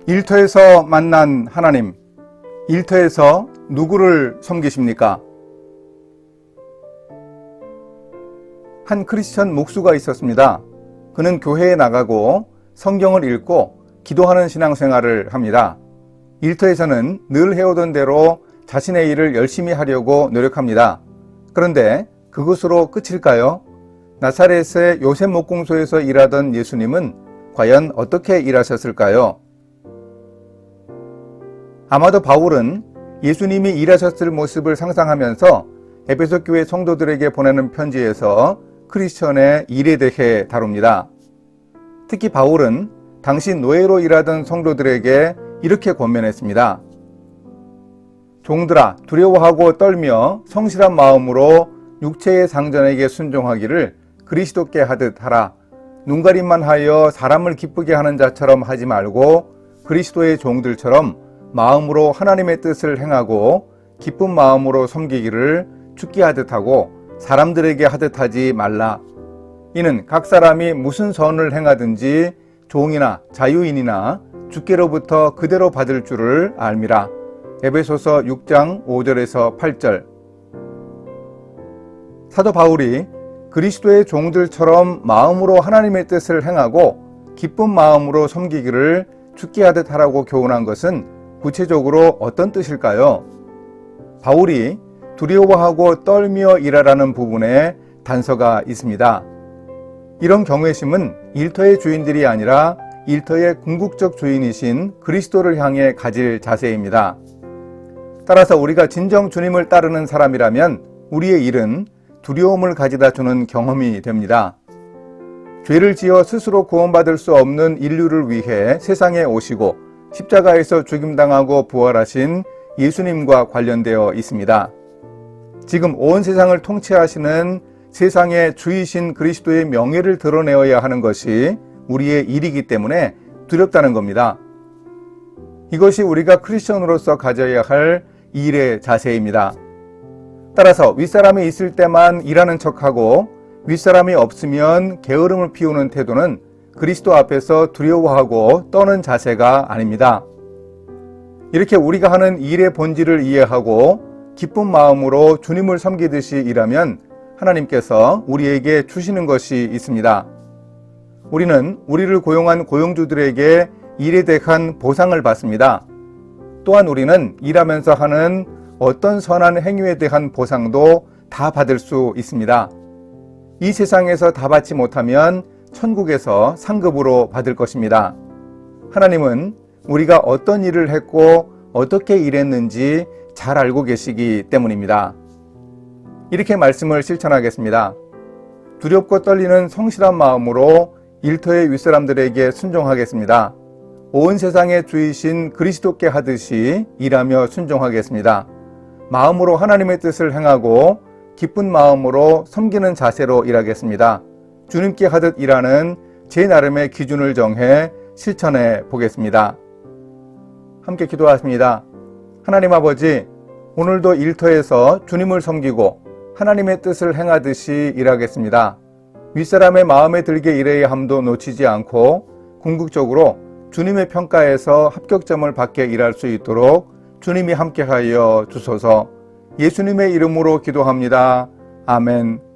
일터에서 만난 하나님, 일터에서 누구를 섬기십니까? 한 크리스천 목수가 있었습니다. 그는 교회에 나가고 성경을 읽고 기도하는 신앙생활을 합니다. 일터에서는 늘 해오던 대로 자신의 일을 열심히 하려고 노력합니다. 그런데 그것으로 끝일까요? 나사렛의 요셉 목공소에서 일하던 예수님은 과연 어떻게 일하셨을까요? 아마도 바울은 예수님이 일하셨을 모습을 상상하면서 에베소 교회 성도들에게 보내는 편지에서 크리스천의 일에 대해 다룹니다. 특히 바울은 당시 노예로 일하던 성도들에게 이렇게 권면했습니다. 종들아, 두려워하고 떨며 성실한 마음으로 육체의 상전에게 순종하기를 그리스도께 하듯 하라. 눈가림만 하여 사람을 기쁘게 하는 자처럼 하지 말고 그리스도의 종들처럼 마음으로 하나님의 뜻을 행하고 기쁜 마음으로 섬기기를 죽게 하듯 하고 사람들에게 하듯 하지 말라. 이는 각 사람이 무슨 선을 행하든지 종이나 자유인이나 주께로부터 그대로 받을 줄을 알미라. 에베소서 6장 5절에서 8절. 사도 바울이 그리스도의 종들처럼 마음으로 하나님의 뜻을 행하고 기쁜 마음으로 섬기기를 죽게 하듯 하라고 교훈한 것은 구체적으로 어떤 뜻일까요? 바울이 두려워하고 떨며 일하라는 부분에 단서가 있습니다. 이런 경외심은 일터의 주인들이 아니라 일터의 궁극적 주인이신 그리스도를 향해 가질 자세입니다. 따라서 우리가 진정 주님을 따르는 사람이라면 우리의 일은 두려움을 가져다 주는 경험이 됩니다. 죄를 지어 스스로 구원받을 수 없는 인류를 위해 세상에 오시고 십자가에서 죽임당하고 부활하신 예수님과 관련되어 있습니다. 지금 온 세상을 통치하시는 세상의 주이신 그리스도의 명예를 드러내어야 하는 것이 우리의 일이기 때문에 두렵다는 겁니다. 이것이 우리가 크리스천으로서 가져야 할 일의 자세입니다. 따라서 윗사람이 있을 때만 일하는 척하고 윗사람이 없으면 게으름을 피우는 태도는 그리스도 앞에서 두려워하고 떠는 자세가 아닙니다. 이렇게 우리가 하는 일의 본질을 이해하고 기쁜 마음으로 주님을 섬기듯이 일하면 하나님께서 우리에게 주시는 것이 있습니다. 우리는 우리를 고용한 고용주들에게 일에 대한 보상을 받습니다. 또한 우리는 일하면서 하는 어떤 선한 행위에 대한 보상도 다 받을 수 있습니다. 이 세상에서 다 받지 못하면 천국에서 상급으로 받을 것입니다. 하나님은 우리가 어떤 일을 했고 어떻게 일했는지 잘 알고 계시기 때문입니다. 이렇게 말씀을 실천하겠습니다. 두렵고 떨리는 성실한 마음으로 일터의 윗사람들에게 순종하겠습니다. 온 세상의 주이신 그리스도께 하듯이 일하며 순종하겠습니다. 마음으로 하나님의 뜻을 행하고 기쁜 마음으로 섬기는 자세로 일하겠습니다. 주님께 하듯 일하는 제 나름의 기준을 정해 실천해 보겠습니다. 함께 기도하십니다. 하나님 아버지, 오늘도 일터에서 주님을 섬기고 하나님의 뜻을 행하듯이 일하겠습니다. 윗사람의 마음에 들게 일해야 함도 놓치지 않고 궁극적으로 주님의 평가에서 합격점을 받게 일할 수 있도록 주님이 함께하여 주소서. 예수님의 이름으로 기도합니다. 아멘.